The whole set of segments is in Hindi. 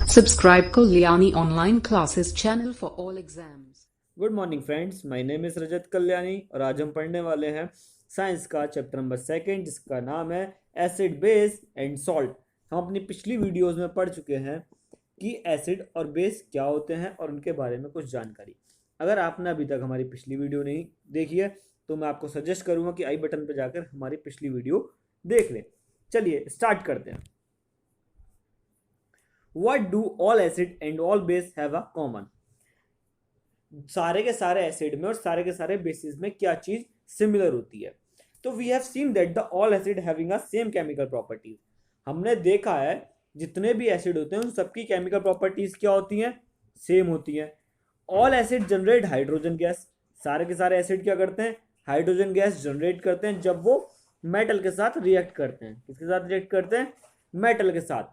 Subscribe Kalyani Online Classes channel for all exams. Good morning friends, my name is Rajat Kalyani और आज हम पढ़ने वाले हैं साइंस का चैप्टर नंबर 2 जिसका नाम है एसिड बेस एंड सॉल्ट। हम अपनी पिछली वीडियोस में पढ़ चुके हैं कि एसिड और बेस क्या होते हैं और उनके बारे में कुछ जानकारी। अगर आपने अभी तक हमारी पिछली वीडियो नहीं देखी है तो मैं आपको सजेस्ट करूंगा कि आई बटन पर जाकर हमारी पिछली वीडियो देख लें। चलिए स्टार्ट करते हैं। What do all acid and all base have a common? सारे के सारे एसिड में और सारे के सारे बेसिस में क्या चीज सिमिलर होती है? तो we have seen that the all acid having a same chemical properties. हमने देखा है जितने भी एसिड होते हैं उन सबकी केमिकल प्रॉपर्टीज क्या होती हैं? सेम होती हैं। All acid generate hydrogen gas. सारे के सारे एसिड क्या करते हैं? हाइड्रोजन गैस जनरेट करते हैं जब वो मेटल के साथ रिएक्ट करते हैं। किसके साथ रिएक्ट करते हैं? मेटल के साथ।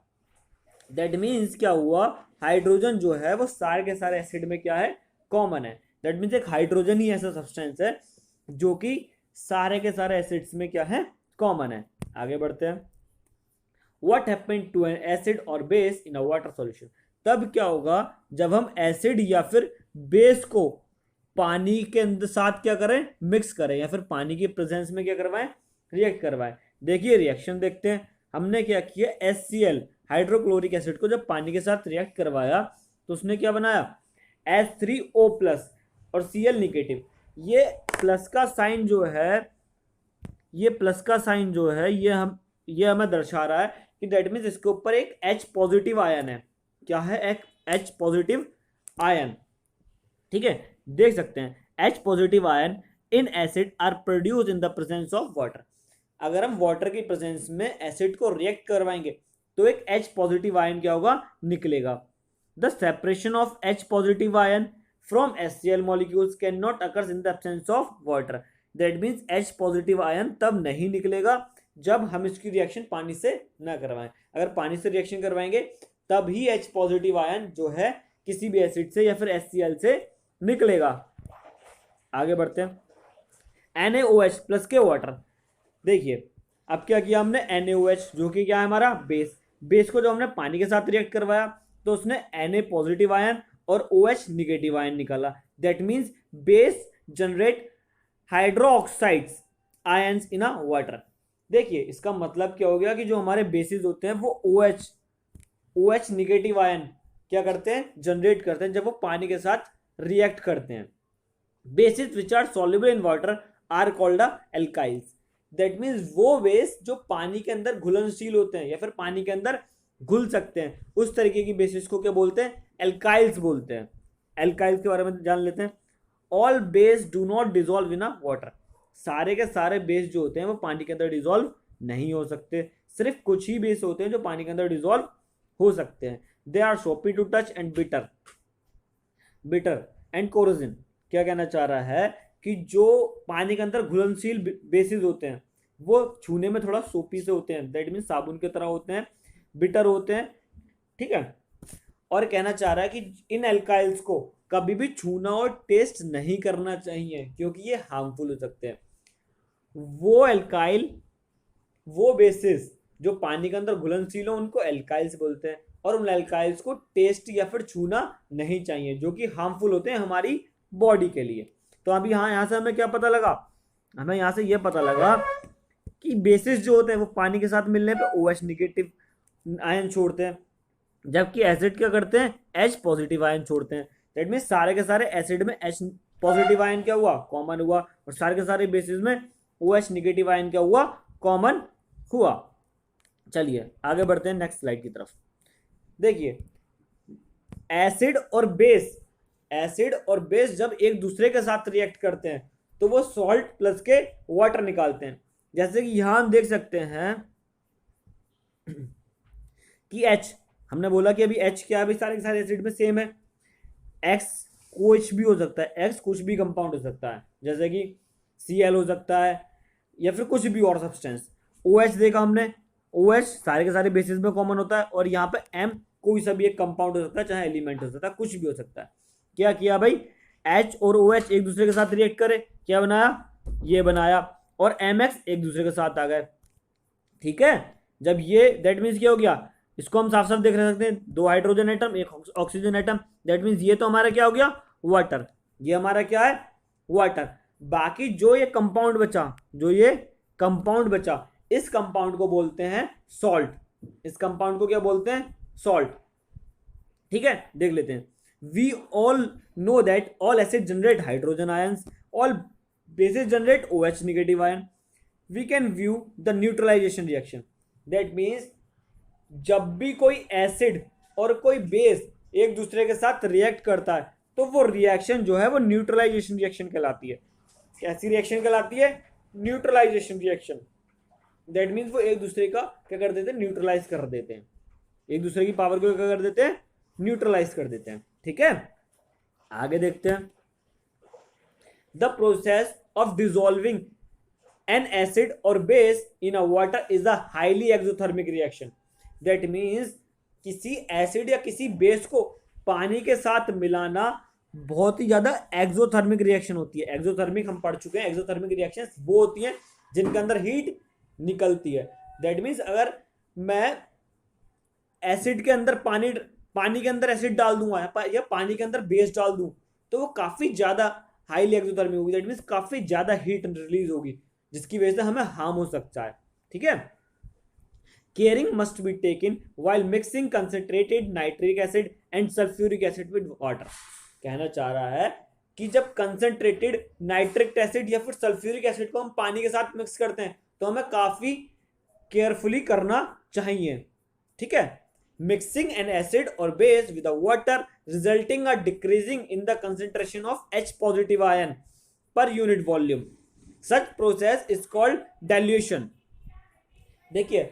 दैट मीन्स क्या हुआ? हाइड्रोजन जो है वो सारे के सारे एसिड में क्या है? कॉमन है। दैट मीन्स एक हाइड्रोजन ही ऐसा सब्सटेंस है जो कि सारे के सारे एसिड्स में क्या है? कॉमन है। आगे बढ़ते हैं। What happened to an acid और base in a water solution? तब क्या होगा जब हम एसिड या फिर बेस को पानी के अंदर साथ क्या करें? मिक्स करें या फिर पानी की प्रेजेंस में क्या करवाएं? रिएक्ट करवाएं। देखिए रिएक्शन देखते हैं। हमने क्या किया? HCl हाइड्रोक्लोरिक एसिड को जब पानी के साथ रिएक्ट करवाया तो उसने क्या बनाया? H3O प्लस और Cl निगेटिव। ये प्लस का साइन जो है ये हमें दर्शा रहा है कि दैट मीन्स इसके ऊपर एक H पॉजिटिव आयन है। क्या है? एक H पॉजिटिव आयन। ठीक है, देख सकते हैं H positive ion in acid are produce in the presence of water. अगर हम वाटर की प्रेजेंस में एसिड को रिएक्ट करवाएंगे तो एक H पॉजिटिव आयन क्या होगा? निकलेगा। The separation of H positive ion from HCl molecules can not occurs in the absence of water. That means H positive ion तब नहीं निकलेगा जब हम इसकी रिएक्शन पानी से ना करवाएं। अगर पानी से रिएक्शन करवाएंगे तब ही H पॉजिटिव आयन जो है किसी भी एसिड से या फिर HCl से निकलेगा। आगे बढ़ते हैं। NaOH प्लस के वाटर। देखिए अब क्या किया हमने? NaOH जो कि क्या है? हमारा बेस को जब हमने पानी के साथ रिएक्ट करवाया तो उसने Na पॉजिटिव आयन और OH निगेटिव आयन निकाला। That means base generate hydroxides ions in a water. देखिए इसका मतलब क्या हो गया कि जो हमारे बेसिस होते हैं वो OH निगेटिव आयन क्या करते हैं? जनरेट करते हैं जब वो पानी के साथ रिएक्ट करते हैं। Bases which are soluble in water are called alkalis. That means वो बेस जो पानी के अंदर घुलनशील होते हैं या फिर पानी के अंदर घुल सकते हैं उस तरीके की बेसिस को क्या बोलते हैं? एल्काइल्स बोलते हैं। एल्काइल्स के बारे में जान लेते हैं। All base do not dissolve in a water. सारे के सारे बेस जो होते हैं वो पानी के अंदर डिजोल्व नहीं हो सकते। सिर्फ कुछ ही बेस होते हैं जो पानी के अंदर डिजोल्व हो सकते हैं। They are soapy to touch and bitter and corrosion. क्या कहना चाह रहा है कि जो पानी के अंदर घुलनशील बेसिस होते हैं वो छूने में थोड़ा सोपी से होते हैं। दैट मीन साबुन की तरह होते हैं, बिटर होते हैं। ठीक है, और कहना चाह रहा है कि इन एल्काइल्स को कभी भी छूना और टेस्ट नहीं करना चाहिए क्योंकि ये हार्मफुल हो सकते हैं। वो बेसिस जो पानी के अंदर घुलनशील हो उनको एल्काइल्स बोलते हैं और उन एल्काइल्स को टेस्ट या फिर छूना नहीं चाहिए जो कि हार्मफुल होते हैं हमारी बॉडी के लिए। तो अभी यहाँ से हमें क्या पता लगा? हमें यहाँ से ये पता लगा कि बेसिस जो होते हैं वो पानी के साथ मिलने पे OH निगेटिव आयन छोड़ते हैं जबकि एसिड क्या करते हैं? H पॉजिटिव आयन छोड़ते हैं। दैट मीन्स सारे के सारे एसिड में H पॉजिटिव आयन क्या हुआ? कॉमन हुआ और सारे के सारे बेसिस में OH निगेटिव आयन क्या हुआ? कॉमन हुआ। चलिए आगे बढ़ते हैं नेक्स्ट स्लाइड की तरफ। देखिए एसिड और बेस जब एक दूसरे के साथ रिएक्ट करते हैं तो वो सॉल्ट प्लस के वाटर निकालते हैं। जैसे कि यहां हम देख सकते हैं कि H, हमने बोला कि अभी H क्या है? अभी सारे के सारे एसिड में सेम है। X कुछ भी हो सकता है, X कुछ भी कंपाउंड हो सकता है जैसे कि Cl हो सकता है या फिर कुछ भी और सब्सटेंस। OH देखा हमने, OH सारे के सारे बेसिस में कॉमन होता है और यहाँ पे M कोई सा भी एक कंपाउंड हो सकता है, चाहे एलिमेंट हो सकता है, कुछ भी हो सकता है। क्या किया भाई? H और OH एक दूसरे के साथ रिएक्ट करे, क्या बनाया? ये बनाया और MX एक दूसरे के साथ आ गए। ठीक है, जब ये दैट मीन्स क्या हो गया? इसको हम साफ साफ देख सकते हैं, 2 hydrogen atom, 1 oxygen atom, that means ये तो हमारा क्या हो गया, वाटर। ये हमारा क्या है, वाटर। बाकी जो ये कंपाउंड बचा, जो ये कंपाउंड बचा, इस कंपाउंड को बोलते हैं सॉल्ट। इस कंपाउंड को क्या बोलते हैं, सॉल्ट। ठीक है, देख लेते हैं। We all know that all acid generate hydrogen ions, all bases generate OH negative ion. We can view the neutralization reaction, that means जब भी कोई एसिड और कोई बेस एक दूसरे के साथ रिएक्ट करता है तो वो रिएक्शन जो है वो न्यूट्रलाइजेशन रिएक्शन कहलाती है। कैसी रिएक्शन कहलाती है, न्यूट्रलाइजेशन रिएक्शन। दैट मीन्स वो एक दूसरे का क्या कर देते हैं, न्यूट्रलाइज कर देते हैं, एक दूसरे की पावर को क्या कर देते हैं, न्यूट्रलाइज कर देते हैं। ठीक है, आगे देखते हैं। The process of dissolving an acid और base in a water is a highly exothermic reaction. That means किसी एसिड या किसी बेस को पानी के साथ मिलाना बहुत ही ज्यादा एक्सोथर्मिक रिएक्शन होती है। एक्सोथर्मिक हम पढ़ चुके हैं, एक्सोथर्मिक रिएक्शंस वो होती हैं जिनके अंदर हीट निकलती है। दैट मीन्स अगर मैं एसिड के अंदर पानी के अंदर एसिड डाल दूंगा या पानी के अंदर बेस डाल दूं तो वो काफी ज्यादा हाईली एक्सोथर्मिक होगी। दैट मीन्स काफी ज्यादा हीट रिलीज होगी जिसकी वजह से हमें हार्म हो सकता है। ठीक है, caring must be taken while mixing concentrated nitric acid and sulphuric acid with water. कहना चाह रहा है कि जब कंसंट्रेटेड नाइट्रिक एसिड या फिर सल्फ्यूरिक एसिड को हम पानी के साथ मिक्स करते हैं तो हमें काफी केयरफुली करना चाहिए। ठीक है, मिक्सिंग एन एसिड और base with water resulting a decreasing in the concentration of H positive ion per unit volume, such process is called dilution. देखिए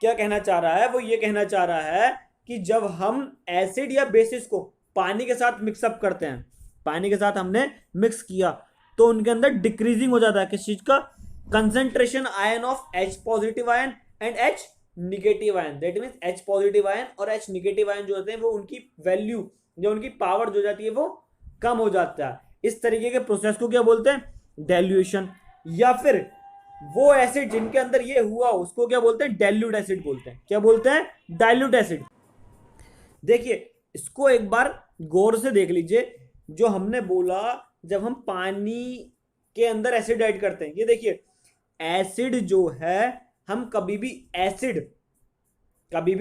क्या कहना चाह रहा है, वो ये कहना चाह रहा है कि जब हम एसिड या बेसिस को पानी के साथ मिक्सअप करते हैं, पानी के साथ हमने मिक्स किया तो उनके अंदर डिक्रीजिंग हो जाता है किस चीज का, concentration ion of H positive ion and H negative ion. That means H positive ion और H निगेटिव आयन जो होते हैं वो उनकी वैल्यू, जो उनकी पावर जो जाती है वो कम हो जाता है। इस तरीके के प्रोसेस को क्या बोलते हैं, डाइल्यूशन। या फिर वो एसिड जिनके अंदर ये हुआ उसको क्या बोलते हैं, डाइल्यूट एसिड बोलते हैं। क्या बोलते हैं, डाइल्यूट एसिड। देखिए इसको एक बार गौर से देख लीजिए, जो हमने बोला जब हम पानी के अंदर एसिड ऐड करते हैं, ये देखिए एसिड जो है हम कभी भी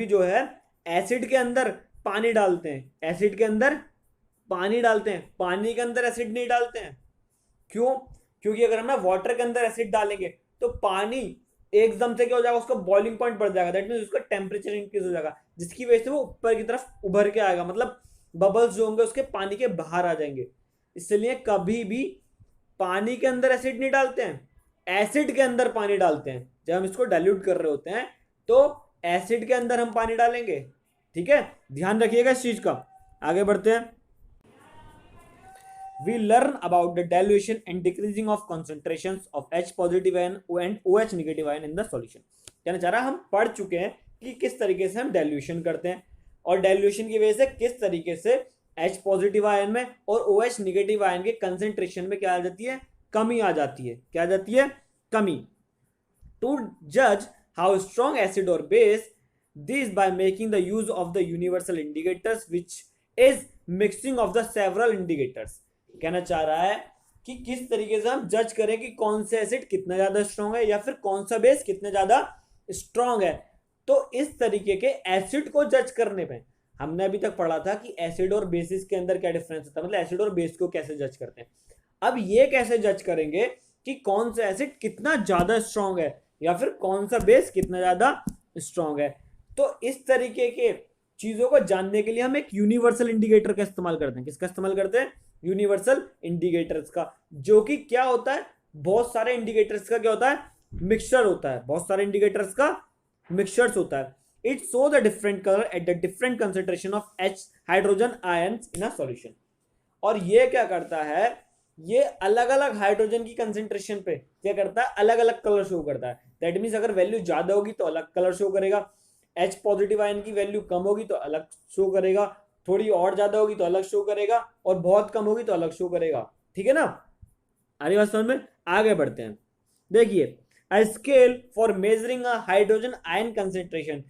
जो है एसिड के अंदर पानी डालते हैं, एसिड के अंदर पानी डालते हैं, पानी के अंदर एसिड नहीं डालते हैं। क्यों, क्योंकि अगर हम ना वाटर के अंदर एसिड डालेंगे तो पानी एकदम से क्या हो जाएगा, उसका बॉइलिंग पॉइंट बढ़ जाएगा। दैट मीन्स उसका टेम्परेचर इंक्रीज हो जाएगा जिसकी वजह से वो ऊपर की तरफ उभर के आएगा, मतलब बबल्स जो होंगे उसके पानी के बाहर आ जाएंगे। इसलिए कभी भी पानी के अंदर एसिड नहीं डालते हैं, एसिड के अंदर पानी डालते हैं। जब हम इसको डाइल्यूट कर रहे होते हैं तो एसिड के अंदर हम पानी डालेंगे। ठीक है, ध्यान रखिएगा इस चीज का। आगे बढ़ते हैं। We learn about the dilution and decreasing of concentrations of H positive ion and OH negative ion in the solution। कहना चाह रहा है हम पढ़ चुके हैं कि किस तरीके से हम डाइल्यूशन करते हैं और डाइल्यूशन की वजह से किस तरीके से H पॉजिटिव आयन में और OH नेगेटिव आयन के कंसेंट्रेशन में क्या आ जाती है, कमी आ जाती है। क्या आ जाती है, कमी। टू जज हाउ स्ट्रॉन्ग एसिड और base this by making the use of the universal indicators which is mixing of the several indicators. कहना चाह रहा है कि किस तरीके से हम जज करें कि कौन सा एसिड कितना ज्यादा स्ट्रॉन्ग है या फिर कौन सा बेस कितना ज्यादा स्ट्रॉन्ग है। तो इस तरीके के एसिड को जज करने पे हमने अभी तक पढ़ा था कि एसिड और बेसिस के अंदर क्या डिफरेंस होता है, मतलब एसिड और बेस को कैसे जज करते हैं। अब ये कैसे जज करेंगे कि कौन सा एसिड कितना ज्यादा स्ट्रॉन्ग है या फिर कौन सा बेस कितना ज्यादा स्ट्रॉन्ग है। तो इस तरीके के चीजों को जानने के लिए हम एक यूनिवर्सल इंडिकेटर का इस्तेमाल करते हैं। किसका इस्तेमाल करते हैं, यूनिवर्सल इंडिकेटर्स का, जो कि क्या होता है, बहुत सारे इंडिकेटर्स का क्या होता है, मिक्सचर होता है, बहुत सारे इंडिकेटर्स का मिक्सचर्स होता है। It show the different colour at the different concentration of H hydrogen ions in a solution. और ये क्या करता है, ये अलग अलग हाइड्रोजन की कंसेंट्रेशन पे क्या करता है, अलग अलग कलर शो करता है। दैट मीन्स अगर वैल्यू ज्यादा होगी तो अलग कलर शो करेगा, H पॉजिटिव आयन की वैल्यू कम होगी तो अलग शो करेगा, थोड़ी और ज्यादा होगी तो अलग शो करेगा और बहुत कम होगी तो अलग शो करेगा। ठीक है ना, आगे बात समझ में। आगे बढ़ते हैं। देखिए a scale for measuring a hydrogen ion concentration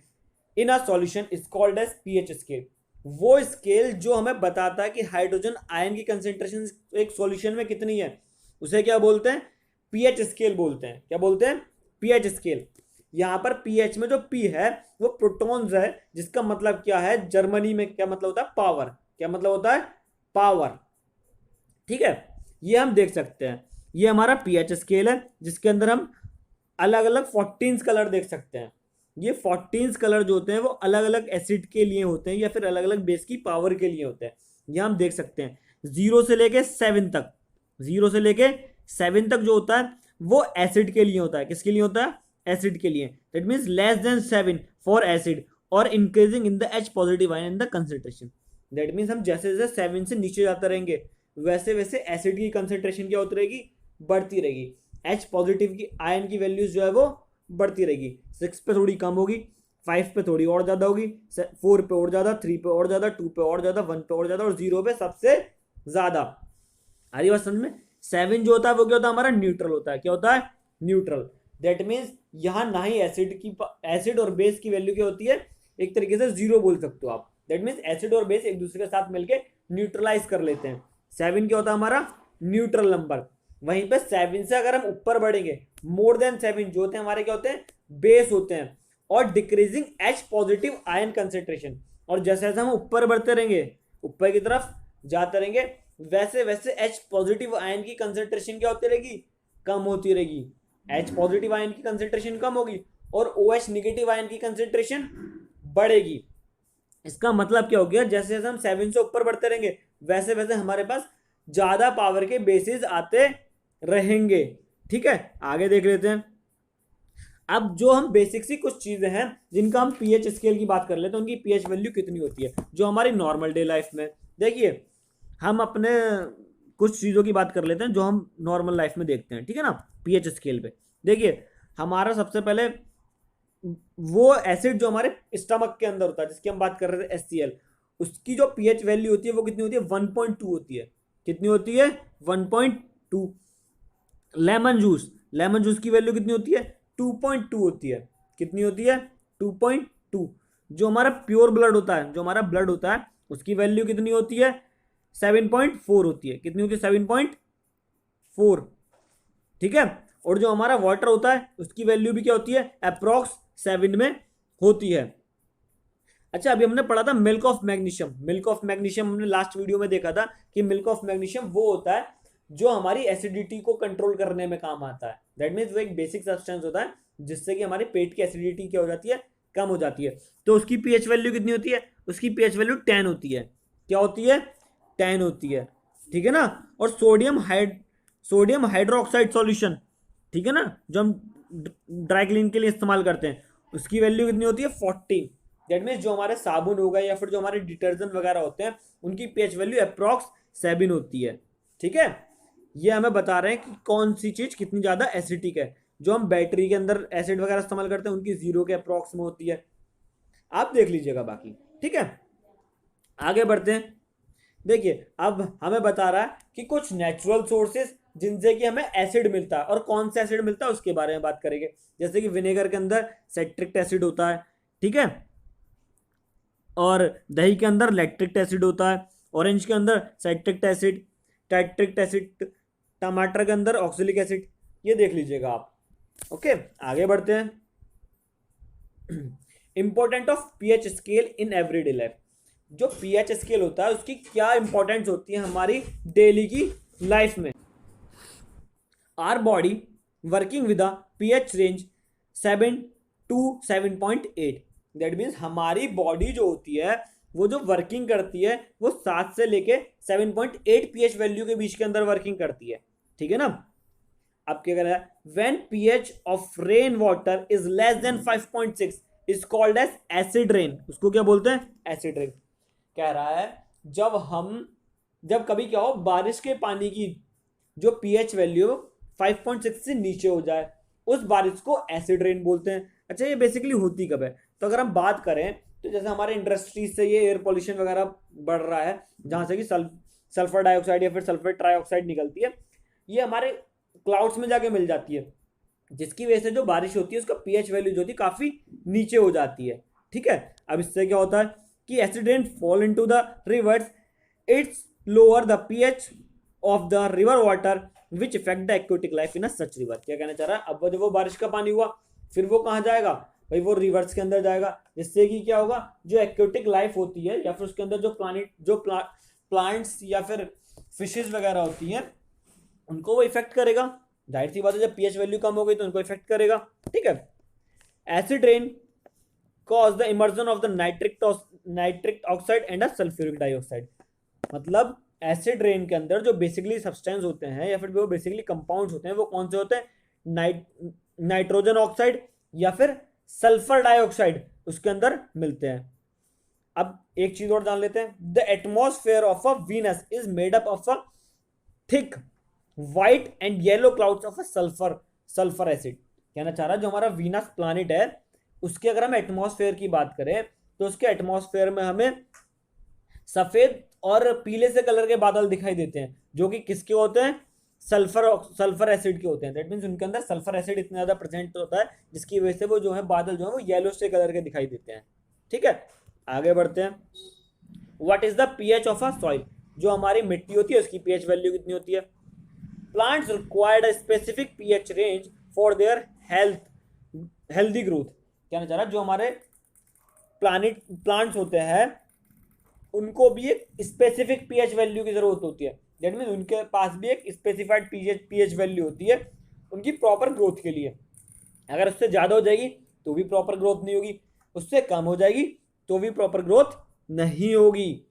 in a solution is called as pH scale. वो स्केल जो हमें बताता है कि हाइड्रोजन आयन की कंसेंट्रेशन एक सॉल्यूशन में कितनी है, उसे क्या बोलते हैं, पीएच स्केल बोलते हैं। क्या बोलते हैं, पीएच स्केल। यहां पर पीएच में जो पी है वो प्रोटॉन्स है, जिसका मतलब क्या है, जर्मनी में क्या मतलब होता है, पावर। क्या मतलब होता है, पावर। ठीक है, ये हम देख सकते हैं। ये हमारा पीएच स्केल है जिसके अंदर हम अलग अलग 14 कलर देख सकते हैं। ये 14 कलर जो होते हैं वो अलग अलग एसिड के लिए होते हैं या फिर अलग अलग बेस की पावर के लिए होते हैं। ये हम देख सकते हैं 0 से लेके 7 तक। 0 से लेके 7 तक जो होता है वो एसिड के लिए होता है। किसके लिए होता है, एसिड के लिए। That means less than 7 for acid और increasing in the H positive ion in the concentration. That means हम जैसे जैसे 7 से नीचे जाते रहेंगे वैसे वैसे एसिड की कंसेंट्रेशन क्या होती रहेगी, बढ़ती रहेगी। एच पॉजिटिव की आयन की वैल्यूज जो है वो बढ़ती रहेगी। 6 पे थोड़ी कम होगी, 5 पे थोड़ी और ज़्यादा होगी, 4 पे और ज़्यादा, 3 पे और ज़्यादा, 2 पे और ज़्यादा, 1 पे और ज़्यादा और 0 पे सबसे ज़्यादा। आ रही बात समझ में। 7 जो होता है वो क्या होता है, हमारा न्यूट्रल होता है। क्या होता है, न्यूट्रल। दैट मीन्स यहाँ ना ही एसिड और बेस की वैल्यू क्या होती है, एक तरीके से 0 बोल सकते हो आप। दैट मीन्स एसिड और बेस एक दूसरे के साथ मिलकर न्यूट्रलाइज कर लेते हैं। 7 क्या होता है, हमारा न्यूट्रल नंबर। वहीं पे 7 से अगर हम ऊपर बढ़ेंगे, मोर देन 7 जो होते हैं हमारे क्या होते हैं, बेस होते हैं। और decreasing H positive ion concentration. और जैसे जैसे हम ऊपर बढ़ते रहेंगे, ऊपर की तरफ जाते रहेंगे, वैसे वैसे एच पॉजिटिव आयन की कंसेंट्रेशन क्या होती रहेगी, कम होती रहेगी। एच पॉजिटिव आयन की कंसेंट्रेशन कम होगी और ओ एच निगेटिव आयन की कंसेंट्रेशन बढ़ेगी। इसका मतलब क्या हो गया, जैसे जैसे हम 7 से ऊपर बढ़ते रहेंगे वैसे वैसे हमारे पास ज्यादा पावर के बेसिस आते रहेंगे। ठीक है, आगे देख लेते हैं। अब जो हम बेसिक सी कुछ चीजें हैं जिनका हम पीएच स्केल की बात कर लेते हैं, उनकी पीएच वैल्यू कितनी होती है जो हमारी नॉर्मल डे लाइफ में। देखिए, हम अपने कुछ चीज़ों की बात कर लेते हैं जो हम नॉर्मल लाइफ में देखते हैं। ठीक है ना, पीएच स्केल पे देखिए, हमारा सबसे पहले वो एसिड जो हमारे स्टमक के अंदर होता है जिसकी हम बात कर रहे थे HCl, उसकी जो पीएच वैल्यू होती है वो कितनी होती है, 1.2 होती है। कितनी होती है, 1.2। लेमन जूस की वैल्यू कितनी होती है, 2.2 होती है। कितनी होती है, 2.2। जो हमारा प्योर ब्लड होता है, जो हमारा ब्लड होता है, उसकी वैल्यू कितनी होती है, 7.4 होती है। कितनी होती है, 7.4। ठीक है, और जो हमारा वाटर होता है उसकी वैल्यू भी क्या होती है, अप्रॉक्स 7 में होती है। अच्छा, अभी हमने पढ़ा था milk of magnesium. Milk of magnesium हमने लास्ट वीडियो में देखा था कि मिल्क ऑफ मैग्नीशियम वो होता है जो हमारी एसिडिटी को कंट्रोल करने में काम आता है। दैट मीन्स वो एक बेसिक सब्सटेंस होता है जिससे कि हमारे पेट की एसिडिटी क्या हो जाती है, कम हो जाती है। तो उसकी पीएच वैल्यू कितनी होती है, उसकी पीएच वैल्यू 10 होती है। क्या होती है, 10 होती है। ठीक है ना, और सोडियम हाइड्रोक्साइड सॉल्यूशन, ठीक है ना, जो हम ड्राई क्लीन के लिए इस्तेमाल करते हैं, उसकी वैल्यू कितनी होती है, 40। दैट मीन्स जो हमारे साबुन होगा या फिर जो हमारे डिटर्जेंट वगैरह होते हैं उनकी पीएच वैल्यू अप्रॉक्स 7 होती है। ठीक है, ये हमें बता रहे हैं कि कौन सी चीज कितनी ज्यादा एसिडिक है। जो हम बैटरी के अंदर एसिड वगैरह इस्तेमाल करते हैं उनकी 0 के अप्रॉक्स में होती है। आप देख लीजिएगा बाकी। ठीक है, आगे बढ़ते हैं। देखिए, अब हमें बता रहा है कि कुछ नेचुरल सोर्सेज जिनसे कि हमें एसिड मिलता है, और कौन सा एसिड मिलता है उसके बारे में बात करेंगे। जैसे कि विनेगर के अंदर सिट्रिक एसिड होता है। ठीक है, और दही के अंदर लैक्टिक एसिड होता है, ऑरेंज के अंदर साइट्रिक एसिड, टाइट्रिक एसिड, टमाटर के अंदर ऑक्सैलिक एसिड। ये देख लीजिएगा आप। ओके, आगे बढ़ते हैं। Important of pH scale in everyday life. जो पीएच स्केल होता है उसकी क्या इंपॉर्टेंस होती है हमारी डेली की लाइफ में। Our body working with a pH range 7 to 7.8। That means हमारी बॉडी जो होती है वो जो वर्किंग करती है वो 7 से लेके 7.8 पीएच वैल्यू के बीच के अंदर वर्किंग करती है। ठीक है ना, अब क्या कर रहा है, when pH of rain water is less than 5.6 is called as acid rain. उसको क्या बोलते हैं, एसिड रेन। कह रहा है जब कभी क्या हो, बारिश के पानी की जो पीएच वैल्यू 5.6 से नीचे हो जाए उस बारिश को एसिड रेन बोलते हैं। अच्छा, ये बेसिकली होती कब है, तो अगर हम बात करें तो जैसे हमारे इंडस्ट्रीज से ये एयर पोल्यूशन वगैरह बढ़ रहा है जहां से कि सल्फर डाइऑक्साइड या फिर सल्फर ट्राइऑक्साइड निकलती है, ये हमारे क्लाउड्स में जाके मिल जाती है, जिसकी वजह से जो बारिश होती है उसका पीएच वैल्यू जो होती है काफी नीचे हो जाती है। ठीक है। अब इससे क्या होता है कि acid rain fall into the reverse, it's lower the pH of the river water which effect the aquatic life in such river. क्या कहना चाह रहा है, अब जब वो बारिश का पानी हुआ फिर वो कहाँ जाएगा भाई, वो रिवर्स के अंदर जाएगा, जिससे कि क्या होगा, जो एक्वेटिक लाइफ होती है या फिर उसके अंदर जो प्लांट्स या फिर फिशेज वगैरह होती हैं उनको वो इफेक्ट करेगा। जाहिर सी बात है जब पीएच वैल्यू कम हो गई तो उनको इफेक्ट करेगा। ठीक है। Acid rain cause the immersion of the nitric oxide and sulphuric dioxide. मतलब एसिड रेन के अंदर जो बेसिकली सब्सटेंस होते हैं या फिर जो बेसिकली कंपाउंड्स होते हैं वो कौन से होते हैं, नाइट्रोजन ऑक्साइड या फिर सल्फर डाइऑक्साइड उसके अंदर मिलते हैं। अब एक चीज और जान लेते हैं, the atmosphere of a Venus is made up of a thick white and yellow clouds of a sulphur acid. कहना चाह रहा है जो हमारा वीनस प्लैनेट है उसके अगर हम एटमॉस्फेयर की बात करें तो उसके एटमॉस्फेयर में हमें सफेद और पीले से कलर के बादल दिखाई देते हैं जो कि किसके होते हैं, सल्फर एसिड के होते हैं। दैट मीन्स उनके अंदर सल्फर एसिड इतना ज्यादा प्रेजेंट होता है जिसकी वजह से वो जो है बादल जो है वो येलो से कलर के दिखाई देते हैं। ठीक है, आगे बढ़ते हैं। What is the pH of a soil, जो हमारी मिट्टी होती है उसकी पीएच वैल्यू कितनी होती है। Plants required a specific pH range for their healthy growth. कहना चाह रहा है जो हमारे प्लांट्स होते हैं उनको भी एक स्पेसिफिक पीएच वैल्यू की जरूरत होती है। दैट मीन उनके पास भी एक स्पेसिफाइड पीएच वैल्यू होती है उनकी प्रॉपर ग्रोथ के लिए। अगर उससे ज़्यादा हो जाएगी तो भी प्रॉपर ग्रोथ नहीं होगी, उससे कम हो जाएगी तो भी प्रॉपर ग्रोथ नहीं होगी।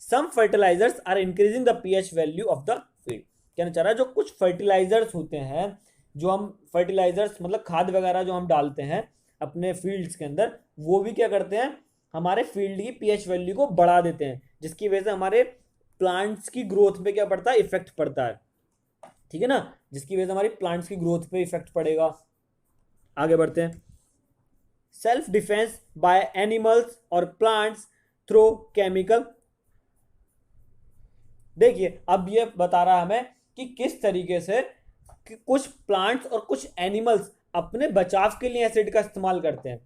Some fertilisers are increasing the pH value of the field. कहना चाह रहा है जो कुछ फर्टिलाइजर्स होते हैं, जो हम फर्टिलाइजर्स मतलब खाद वगैरह जो हम डालते हैं अपने फील्ड्स के अंदर, वो भी क्या करते हैं, हमारे फील्ड की पीएच वैल्यू को बढ़ा देते हैं, जिसकी वजह से हमारे प्लांट्स की ग्रोथ पे क्या पड़ता है, इफेक्ट पड़ता है। ठीक है ना, जिसकी वजह से हमारी प्लांट्स की ग्रोथ पे इफेक्ट पड़ेगा। आगे बढ़ते हैं। सेल्फ डिफेंस बाय एनिमल्स और प्लांट्स थ्रू केमिकल। देखिए अब ये बता रहा है हमें कि किस तरीके से कि कुछ प्लांट्स और कुछ एनिमल्स अपने बचाव के लिए एसिड का इस्तेमाल करते हैं।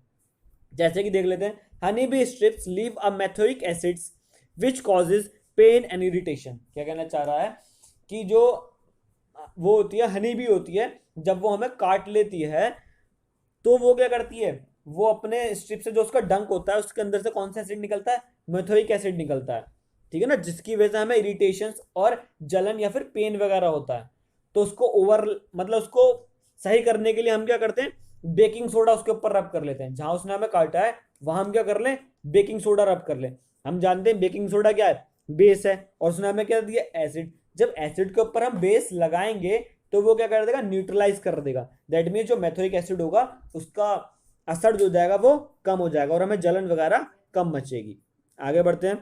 जैसे कि देख लेते हैं, honey bee strips leave a methanoic acids which causes pain and irritation. क्या कहना चाह रहा है कि जो वो होती है हनी बी होती है, जब वो हमें काट लेती है तो वो क्या करती है, वो अपने स्ट्रिप से जो उसका डंक होता है उसके अंदर से कौन सा एसिड निकलता है, मेथोइक एसिड निकलता है। ठीक है ना, जिसकी वजह से हमें इरिटेशन और जलन या फिर पेन वगैरह होता है। तो उसको मतलब उसको सही करने के लिए हम क्या करते हैं, बेकिंग सोडा उसके ऊपर रब कर लेते हैं। जहां उसने हमें काटा है वहां हम क्या कर लें, बेकिंग सोडा रब कर लें। हम जानते हैं बेकिंग सोडा क्या है, बेस है, और उसने हमें क्या दिया, एसिड। जब एसिड के ऊपर हम बेस लगाएंगे तो वो क्या कर देगा, न्यूट्रलाइज कर देगा। दैट मीन जो मेथोइक एसिड होगा उसका असर जो जाएगा वो कम हो जाएगा और हमें जलन वगैरह कम मचेगी। आगे बढ़ते हैं।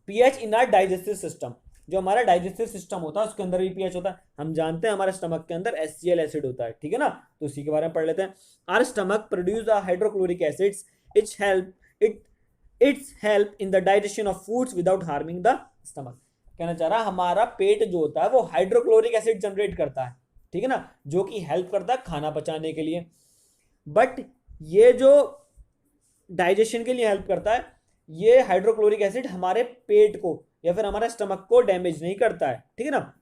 PH in our digestive system, जो हमारा डाइजेस्टिव सिस्टम होता है उसके अंदर भी पीएच होता है। हम जानते हैं हमारे स्टमक के अंदर HCl एसिड होता है, ठीक है ना, तो उसी के बारे में पढ़ लेते हैं। Our stomach produce the hydrochloric acids it's help in the digestion of foods without harming the stomach. कहना चाह रहा हमारा पेट जो होता है वो हाइड्रोक्लोरिक एसिड जनरेट करता है, ठीक है ना, जो कि हेल्प करता है खाना पचाने के लिए। बट ये जो डाइजेशन के लिए हेल्प करता है, ये हाइड्रोक्लोरिक एसिड हमारे पेट को या फिर हमारे स्टमक को डैमेज नहीं करता है, ठीक है ना।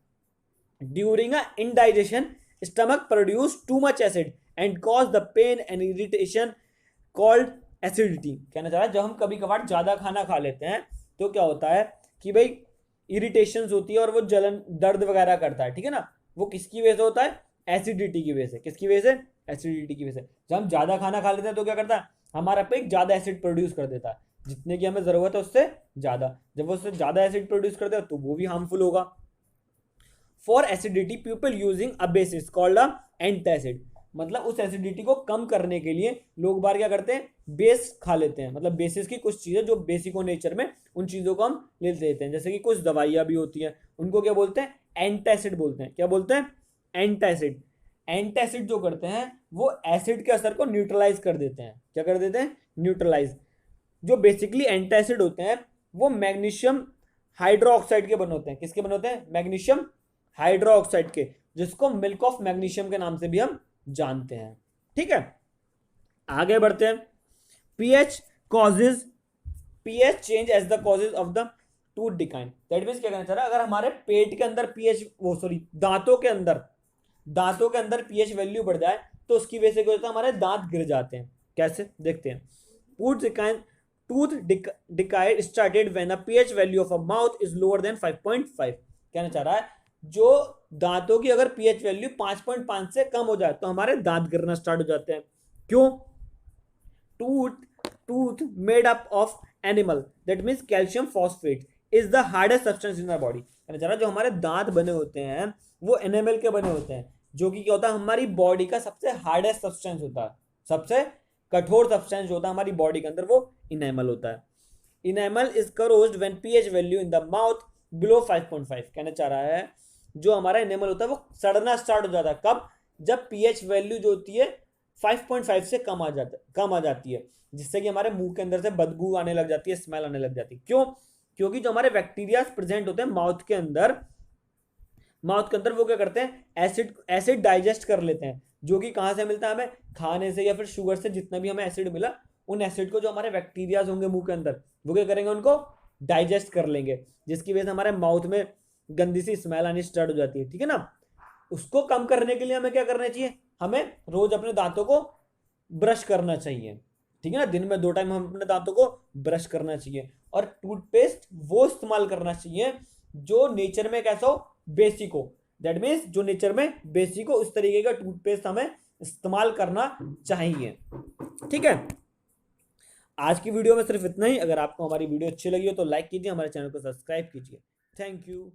During a indigestion stomach produce too much acid and cause the pain and irritation called acidity. कहना चाह रहा है जब हम कभी कभार ज्यादा खाना खा लेते हैं तो क्या होता है कि भाई इरिटेशन होती है और वो जलन दर्द वगैरह करता है, ठीक है ना। वो किसकी वजह से होता है, एसिडिटी की वजह से। किसकी वजह से, एसिडिटी की वजह से। जब हम ज्यादा खाना खा लेते हैं तो क्या करता है, हमारा पेट ज्यादा एसिड प्रोड्यूस कर देता है, जितने की हमें जरूरत है उससे ज्यादा। जब वो उससे ज्यादा एसिड प्रोड्यूस करते हैं तो वो भी हार्मफुल होगा। For acidity people using a basis called a antacid. मतलब उस एसिडिटी को कम करने के लिए लोग बार क्या करते हैं, बेस खा लेते हैं। मतलब बेसिस की कुछ चीजें जो बेसिक हो नेचर में, उन चीजों को हम ले लेते हैं। जैसे कि कुछ दवाइयां भी होती हैं, उनको क्या बोलते हैं, एंटासिड बोलते हैं। क्या बोलते हैं, एंटासिड। एंटासिड जो करते हैं वो एसिड के असर को न्यूट्रलाइज कर देते हैं। क्या कर देते हैं, न्यूट्रलाइज। जो बेसिकली एंटासिड होते हैं वो मैग्नीशियम हाइड्रोक्साइड के बने होते हैं। किसके बने होते हैं, मैग्नीशियम हाइड्रोक्साइड के, जिसको मिल्क ऑफ मैग्नीशियम के नाम से भी हम जानते हैं। ठीक है, आगे बढ़ते हैं। PH causes pH change as the causes of the tooth decline. That means क्या कहना चाह रहा है, अगर हमारे पेट के अंदर पीएच दांतों के अंदर पीएच वैल्यू बढ़ जाए तो उसकी वजह से क्या होता है, हमारे दांत गिर जाते हैं। कैसे, देखते हैं। Tooth decayed started when a pH value of a mouth is lower than 5.5। कहना चाह रहा है जो दांतों की अगर पीएच वैल्यू 5.5 से कम हो जाए तो हमारे दांत गिरना स्टार्ट हो जाते हैं। क्यों? Tooth made up of enamel, that means calcium phosphate is the hardest substance in our body. कहना चाह रहा है जो हमारे दांत बने होते हैं वो एनिमल के बने होते हैं, जो कि क्या होता है, हमारी बॉडी का सबसे हार्डेस्ट सब्सटेंस होता है, सबसे कठोर सब्सटेंस जो होता है हमारी बॉडी के अंदर, वो इनेमल होता है। Enamel is corroded when pH value in the mouth below 5.5। कहना चाह रहा है जो हमारा इनेमल होता है वो सड़ना स्टार्ट हो जाता है। कब? जब पीएच वैल्यू जो होती है 5.5 से कम आ जाती है, जिससे कि हमारे मुंह के अंदर से बदबू आने लग जाती है, स्मेल आने लग जाती है। क्यों? क्योंकि जो हमारे बैक्टीरिया प्रेजेंट होते हैं माउथ के अंदर वो क्या करते हैं, एसिड डाइजेस्ट कर लेते हैं, जो कि कहां से मिलता है हमें, खाने से या फिर शुगर से। जितना भी हमें एसिड मिला, उन एसिड को जो हमारे बैक्टीरिया होंगे मुंह के अंदर, वो क्या करेंगे, उनको डाइजेस्ट कर लेंगे, जिसकी वजह से हमारे माउथ में गंदी सी स्मेल आनी स्टार्ट हो जाती है। ठीक है ना? उसको कम करने के लिए हमें क्या करना चाहिए, हमें रोज अपने दांतों को ब्रश करना चाहिए। ठीक है ना? दिन में 2 टाइम हम अपने दांतों को ब्रश करना चाहिए। और टूथपेस्ट वो इस्तेमाल करना चाहिए जो नेचर में कैसा हो, बेसिक हो। दैट मीन्स जो नेचर में बेसिक हो उस तरीके का टूथपेस्ट हमें इस्तेमाल करना चाहिए। ठीक है, आज की वीडियो में सिर्फ इतना ही। अगर आपको हमारी वीडियो अच्छी लगी हो तो लाइक कीजिए, हमारे चैनल को सब्सक्राइब कीजिए। Thank you.